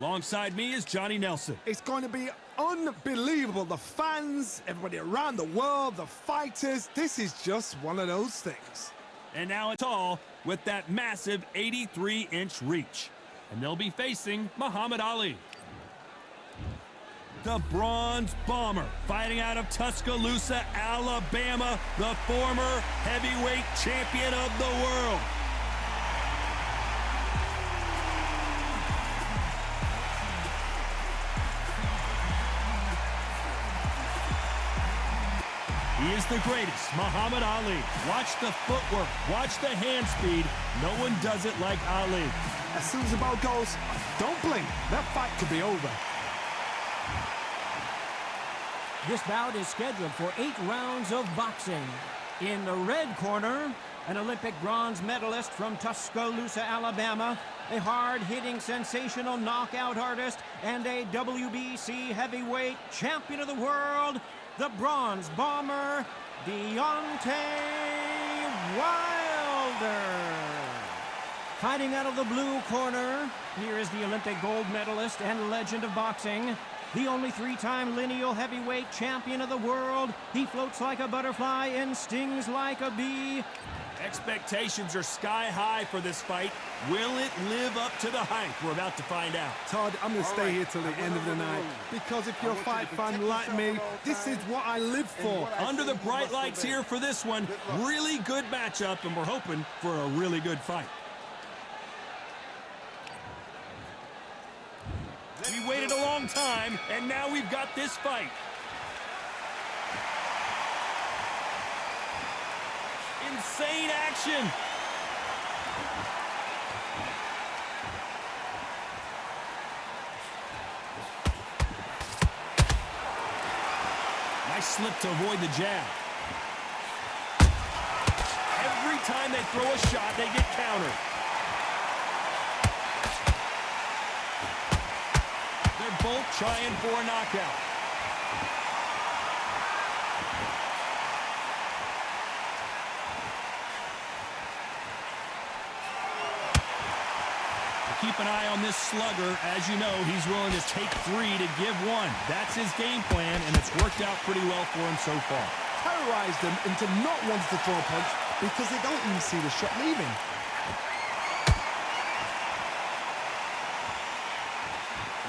Alongside me is Johnny Nelson. It's going to be unbelievable. The fans, everybody around the world, the fighters. This is just one of those things. And now it's all with that massive 83-inch reach. And they'll be facing Muhammad Ali. The Bronze Bomber, fighting out of Tuscaloosa, Alabama, the former heavyweight champion of the world. He is the greatest, Muhammad Ali. Watch the footwork, watch the hand speed. No one does it like Ali. As soon as the ball goes, don't blink. That fight could be over. This bout is scheduled for 8 rounds of boxing. In the red corner, an Olympic bronze medalist from Tuscaloosa, Alabama, a hard-hitting, sensational knockout artist, and a WBC heavyweight champion of the world, the Bronze Bomber, Deontay Wilder. Fighting out of the blue corner, here is the Olympic gold medalist and legend of boxing, the only 3-time lineal heavyweight champion of the world. He floats like a butterfly and stings like a bee. Expectations are sky high for this fight. Will it live up to the hype? We're about to find out. Todd, I'm going to stay here till the end of the night, because if you're a fight fan like me, this is what I live for. Under the bright lights here for this one, really good matchup, and we're hoping for a really good fight. We waited a long time, and now we've got this fight. Insane action. Nice slip to avoid the jab. Every time they throw a shot, they get countered. They're both trying for a knockout. Keep an eye on this slugger. As you know, he's willing to take 3 to give 1. That's his game plan, and it's worked out pretty well for him so far. Terrorized them into not wanting to throw a punch because they don't even see the shot leaving.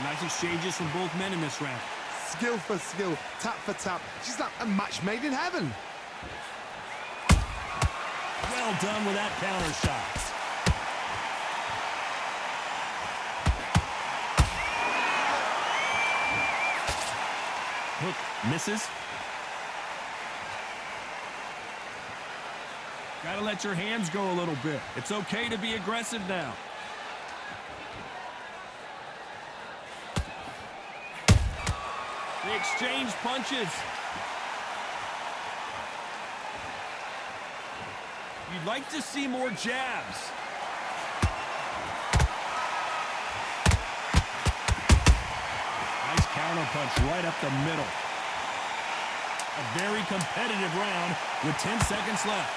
Nice exchanges from both men in this round. Skill for skill, tap for tap. She's like a match made in heaven. Well done with that counter shot. Hook misses. Gotta let your hands go a little bit. It's okay to be aggressive now. They exchange punches. You'd like to see more jabs. Nice counter punch right up the middle. A very competitive round with 10 seconds left.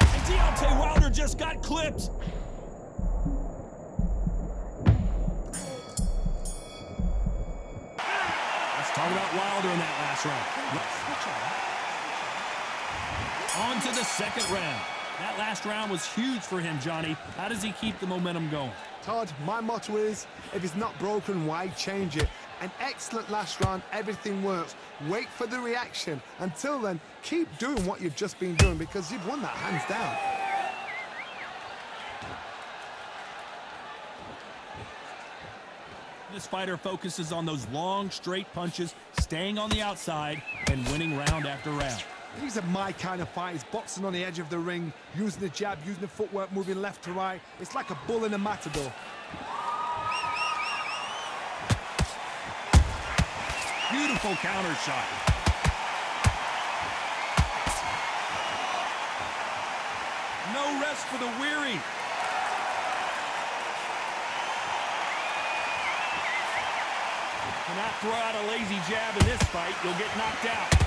And Deontay Wilder just got clipped. Let's talk about Wilder in that last round. On to the second round. That last round was huge for him, Johnny. How does he keep the momentum going? Todd, my motto is, if it's not broken, why change it? An excellent last round, everything works. Wait for the reaction. Until then, keep doing what you've just been doing, because you've won that hands down. This fighter focuses on those long, straight punches, staying on the outside, and winning round after round. These are my kind of fighters, boxing on the edge of the ring, using the jab, using the footwork, moving left to right. It's like a bull in a matador. Beautiful counter shot. No rest for the weary. Cannot throw out a lazy jab in this fight. You'll get knocked out.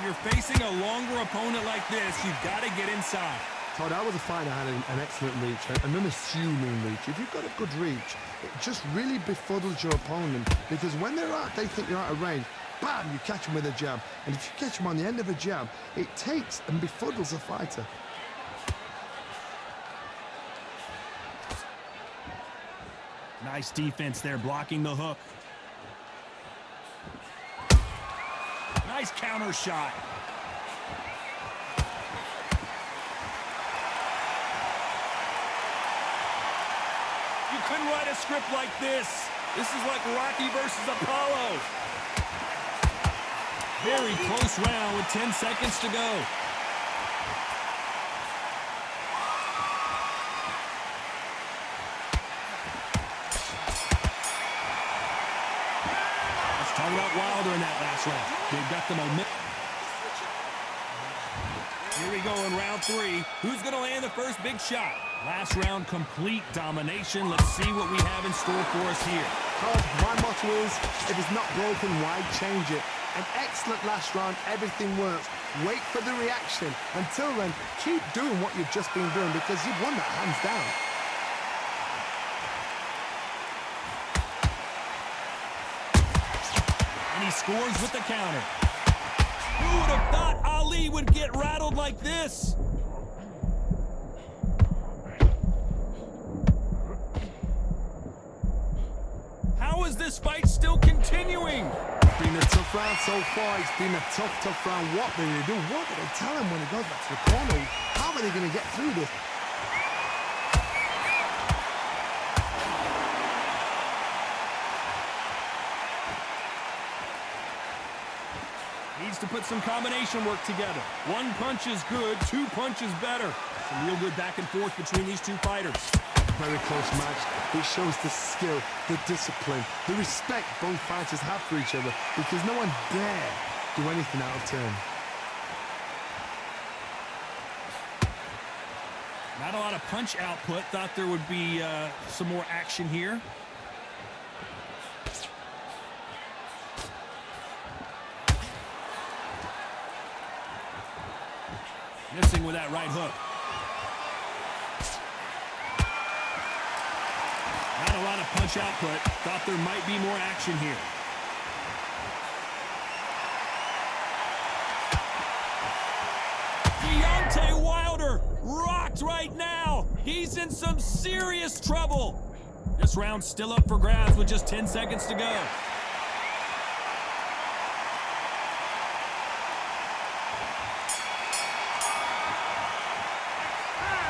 you're facing a longer opponent like this, you've got to get inside. Todd, I was a fighter that had an excellent reach, an unassuming reach. If you've got a good reach, it just really befuddles your opponent, because when they think you're out of range, bam, you catch them with a jab. And if you catch them on the end of a jab, it takes and befuddles the fighter. Nice defense there, blocking the hook. Nice counter shot. You couldn't write a script like this. This is like Rocky versus Apollo. Very close round with 10 seconds to go. Let's talk about Wilder in that last round. They've got the momentum. Here we go in round 3. Who's going to land the first big shot? Last round, complete domination. Let's see what we have in store for us here. Todd, my motto is, if it's not broken, why change it? An excellent last round, everything works. Wait for the reaction. Until then, keep doing what you've just been doing, because you've won that hands down. And he scores with the counter. Who would have thought Ali would get rattled like this? How is this fight still continuing? It's been a tough round so far. It's been a tough round. What do they do? What do they tell him when he goes back to the corner? How are they going to get through this? Needs to put some combination work together. One punch is good, 2 punches better. Some real good back and forth between these two fighters. Very close match. It shows the skill, the discipline, the respect both fighters have for each other, because no one dare do anything out of turn. Not a lot of punch output. Thought there would be some more action here. Missing with that right hook. Not a lot of punch output. Thought there might be more action here. Deontay Wilder rocked right now. He's in some serious trouble. This round's still up for grabs with just 10 seconds to go.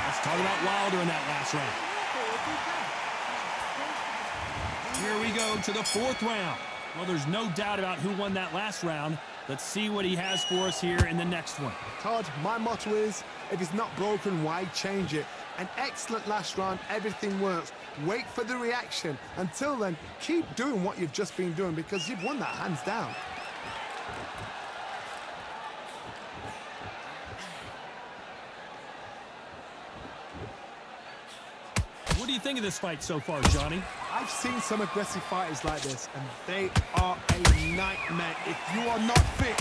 Let's talk about Wilder in that last round. Here we go to the 4th round. Well, there's no doubt about who won that last round. Let's see what he has for us here in the next one. Todd, my motto is, if it's not broken, why change it? An excellent last round, everything works. Wait for the reaction. Until then, keep doing what you've just been doing, because you've won that hands down. What do you think of this fight so far, Johnny? I've seen some aggressive fighters like this, and they are a nightmare. If you are not fit,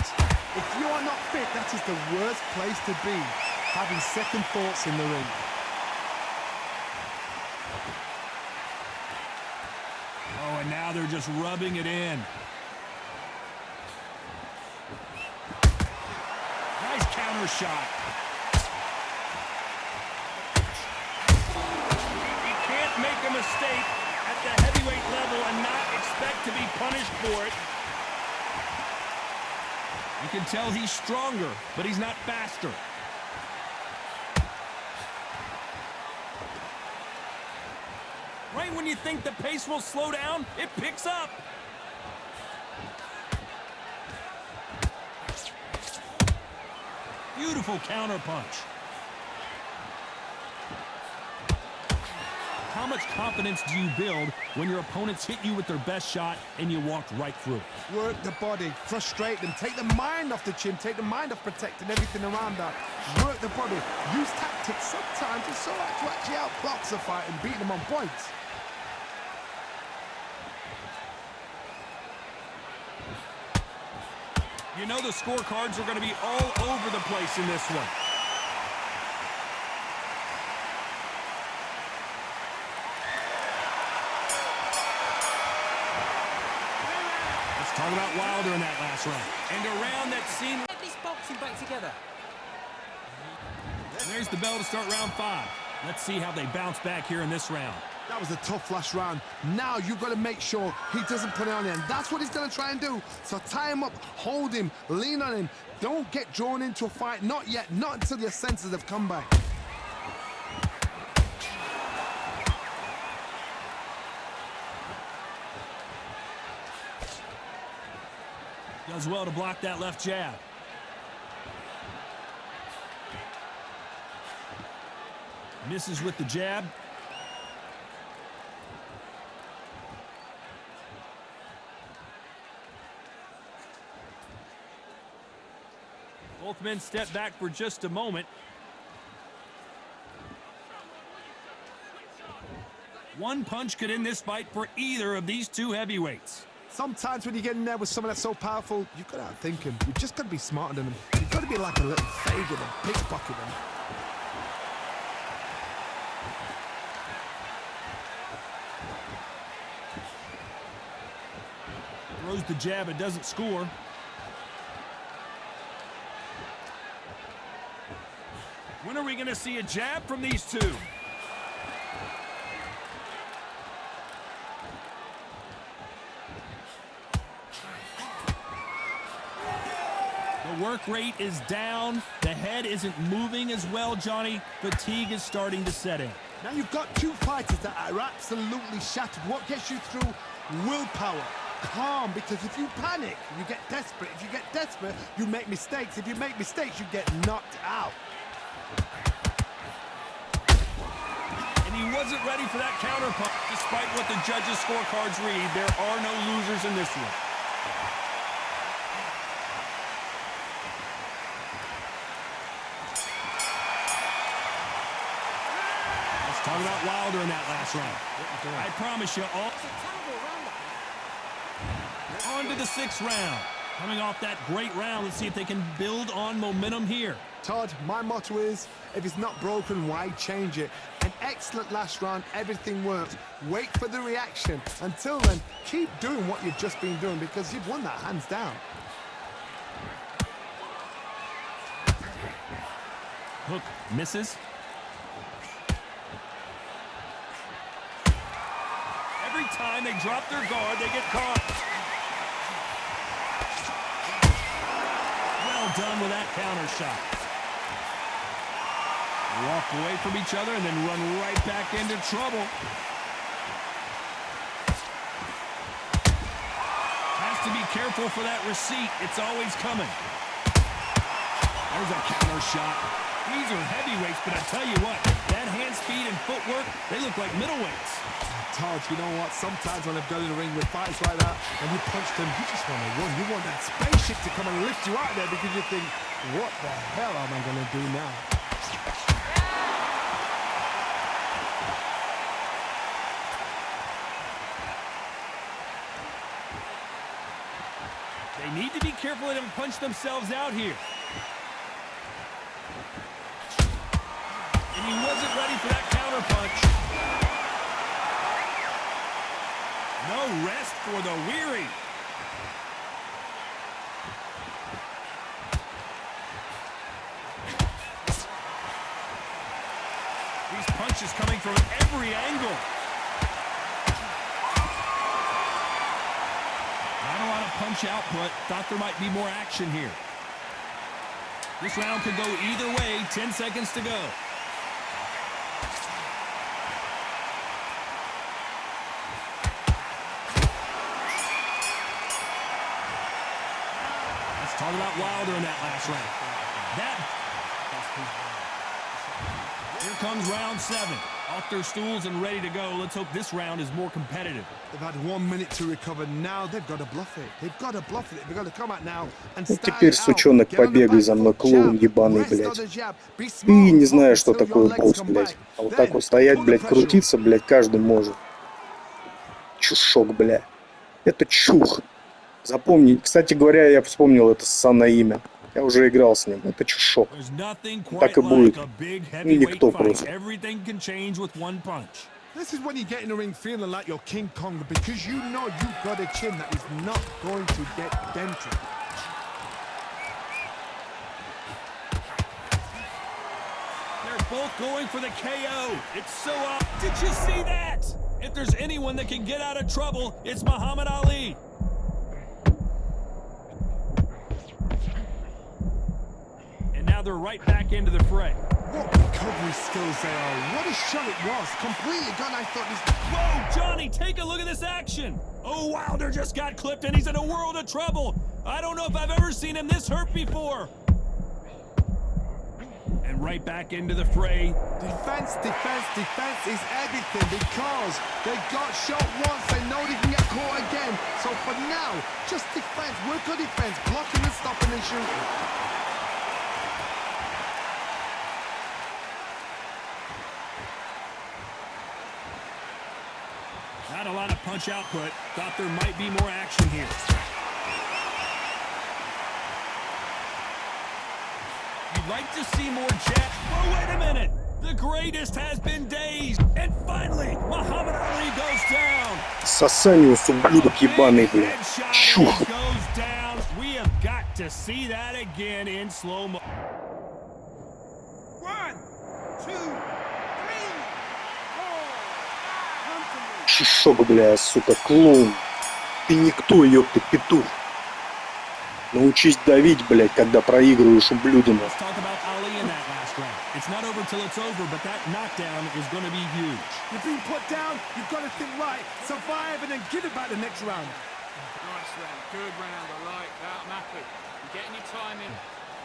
that is the worst place to be, having second thoughts in the ring. Oh, and now they're just rubbing it in. Nice counter shot. Make a mistake at the heavyweight level and not expect to be punished for it. You can tell he's stronger, but he's not faster. Right when you think the pace will slow down, it picks up. Beautiful counter punch. How much confidence do you build when your opponents hit you with their best shot and you walked right through it? Work the body, frustrate them, take the mind off the chin, take the mind off protecting everything around that. Work the body, use tactics. Sometimes it's so hard to actually outbox a fight and beat them on points. You know the scorecards are going to be all over the place in this one. Let's talk about Wilder in that last round. And a round that seemed... Get this boxing back together. And there's the bell to start round 5. Let's see how they bounce back here in this round. That was a tough last round. Now you've got to make sure he doesn't put it on you, and that's what he's going to try and do. So tie him up, hold him, lean on him. Don't get drawn into a fight. Not yet. Not until your senses have come back. Does well to block that left jab. Misses with the jab. Both men step back for just a moment. One punch could end this fight for either of these two heavyweights. Sometimes when you get in there with someone that's so powerful, you've got to outthink him. You've just got to be smarter than him. You've got to be like a little faggot and pickpocket him. Throws the jab, it doesn't score. When are we going to see a jab from these two? The work rate is down. The head isn't moving as well, Johnny. Fatigue is starting to set in. Now you've got two fighters that are absolutely shattered. What gets you through? Willpower. Calm, because if you panic, you get desperate. If you get desperate, you make mistakes. If you make mistakes, you get knocked out. And he wasn't ready for that counterpunch. Despite what the judges' scorecards read, there are no losers in this one. Let's talk about Wilder in that last round. I promise you all. On to the 6th round. Coming off that great round, let's see if they can build on momentum here. Todd, my motto is, if it's not broken, why change it? An excellent last round, everything works. Wait for the reaction. Until then, keep doing what you've just been doing because you've won that hands down. Hook misses. Every time they drop their guard, they get caught. Well done with that counter shot. Walk away from each other and then run right back into trouble. Has to be careful for that receipt. It's always coming. There's a counter shot. These are heavyweights, but I tell you what, that hand speed and footwork, they look like middleweights. Todd, you know what? Sometimes when I've got in the ring with fights like that, and you punch them, you just want to run. You want that spaceship to come and lift you out there because you think, what the hell am I going to do now? They need to be careful they don't punch themselves out here. And he wasn't ready for that counter punch. No rest for the weary. These punches coming from every angle. Not a lot of punch output. Thought there might be more action here. This round could go either way. 10 seconds to go. Talk about Wilder in that last round. Here comes round 7. Off their stools and ready to go. Let's hope this round is more competitive. They've had 1 minute to recover. Now they've got to bluff it. They've got to bluff it. They've got to come out now and Ну start теперь, it out. сучонок, Get on the побегай back за мной, foot, клоун jab, ебаный, rest on блядь. the jab. Be Ты smart, не знаешь, up что until такое your legs бокс, come блядь. back. А вот Then так вот стоять, pull the блядь, pressure. крутиться, блядь, каждый может. Чушок, блядь. Это чух. Запомни. Кстати говоря, я вспомнил это ссаное имя. Я уже играл с ним. Это Чушок. There's nothing Так quite и будет. like a big Никто heavyweight fight. просто. Everything can change with one punch. This is when you get in the ring feeling like you're King Kong because you know you've got a chin that is not going to get dented. They're both going for the KO. It's so up. Did you see that? If there's anyone that can get out of trouble, it's Muhammad Ali. And now they're right back into the fray. What recovery skills they are. What a shot it was. Completely gone. I thought this... Whoa, Johnny, take a look at this action. Oh, Wilder just got clipped and he's in a world of trouble. I don't know if I've ever seen him this hurt before. And right back into the fray. Defense, defense, defense is everything because they got shot once. They know they can get caught again. So for now, just defense. Work on defense. Blocking and stopping and shooting. Not a lot of punch output. Thought there might be more action here. You'd like to see more jab. Oh, wait a minute. The greatest has been dazed. And finally, Muhammad Ali goes down. Сосаниус, ублюдок ебаный, блядь. Headshot Чух. goes down. We have got to see that again in slow-mo. 1, 2, 3, 4. Чушок, бля, сука, клоун. Ты никто, ёпты, петух. Научись давить, блядь, когда проигрываешь, ублюдина. Let's talk about Ali in that last round. It's not over till it's over, but that knockdown is going to be huge. You've been put down. You've got to think right. Survive and then give it back the next round. Nice round, good round, I like that, I'm happy. You're getting your time in.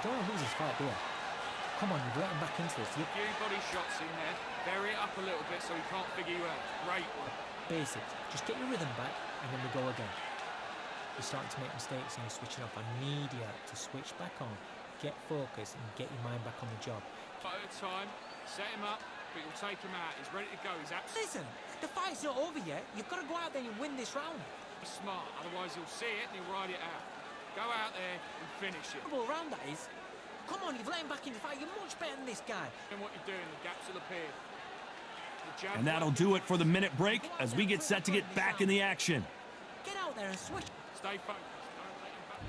Don't want to lose this fight, do I? Come on, you've let him back into this. A few body shots in there, vary it up a little bit so he can't figure you out. Great one. Basics. Just get your rhythm back, and then we go again. You're starting to make mistakes and you're switching off. I need you to switch back on, get focused, and get your mind back on the job. Fight at a time, set him up, but you'll take him out. He's ready to go, he's absolutely Listen, the fight's not over yet. You've got to go out there and win this round. smart, otherwise he'll see it and he'll ride it out. Go out there and finish it. Terrible round that is. Come on, you've let him back in the fight. You're much better than this guy. And what you're doing, the gaps will appear. The jab And that'll do it for the minute break as we get set to get back in the action. Get out there and switch. Stay focused, don't let him back.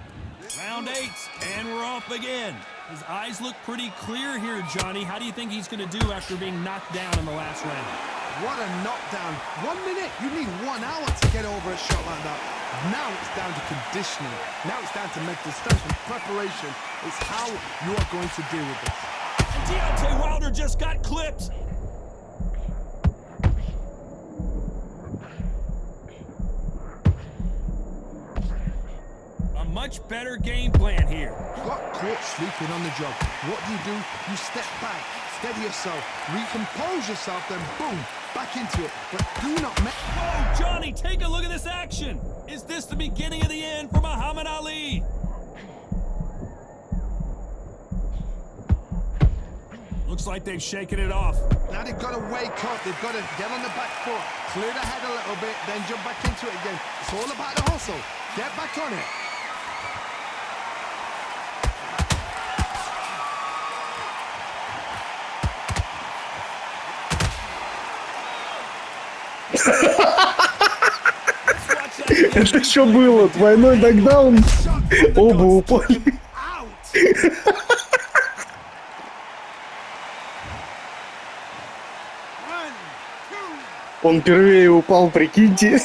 Round 8, and we're off again. His eyes look pretty clear here, Johnny. How do you think he's going to do after being knocked down in the last round? What a knockdown. 1 minute. You need 1 hour to get over a shot like that. Now it's down to conditioning. Now it's down to mental strength and preparation. It's how you are going to deal with this. And Deontay Wilder just got clipped. A much better game plan here. Got caught sleeping on the job. What do? You step back, steady yourself, recompose yourself, then boom, back into it. But do not make... Whoa, Johnny, take a look at this action. Is this the beginning of the end for Muhammad Ali? Looks like they've shaken it off. Now they've got to wake up. They've got to get on the back foot, clear the head a little bit, then jump back into it again. It's all about the hustle. Get back on it. Это что было? Двойной нокдаун? Оба упали. Он первее упал, прикиньте.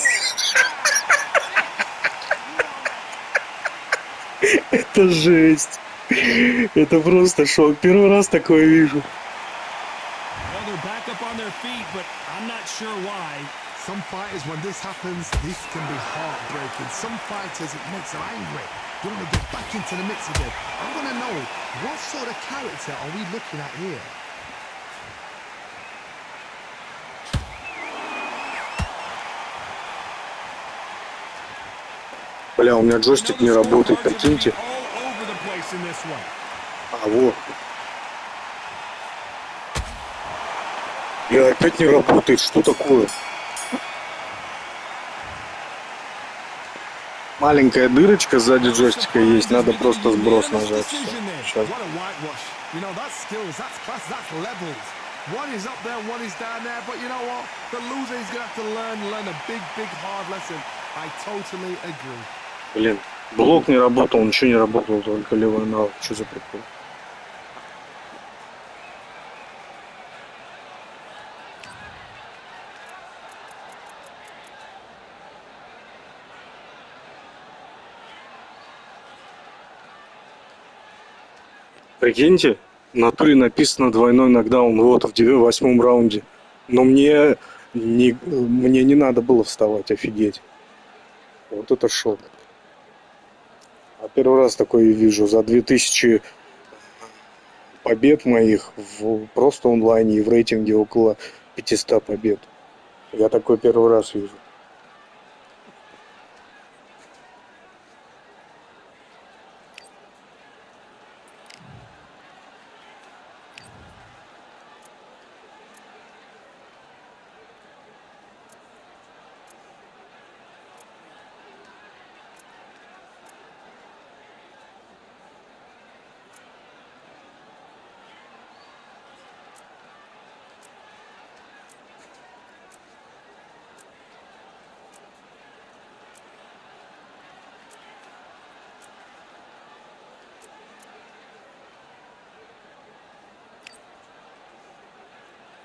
Это жесть. Это просто шок. Первый раз такое вижу. Well, they're back up on their feet, but I'm not sure why. Some fighters, when this happens, this can be heartbreaking. Some fighters, it makes them angry. They want to get back into the mix again. I want to know, what sort of character are we looking at here? Бля, у меня джойстик не работает, прикиньте. А, вот. Бля, опять не работает, что такое? Маленькая дырочка сзади джойстика есть, надо просто сброс нажать. Сейчас. What a whitewash. You know, that's skills, that's class, that's levels. One is up there, one is down there, but you know what? The loser is going to have to learn a big, big, hard lesson. I totally agree. Блин, блок не работал, ничего не работало, только левый аналог. Что за прикол? Прикиньте, на туре написано двойной нокдаун, вот в 8-м раунде. Но мне не надо было вставать, офигеть. Вот это шок. А первый раз такое вижу. За 2000 побед моих просто онлайне и в рейтинге около 500 побед. Я такой первый раз вижу.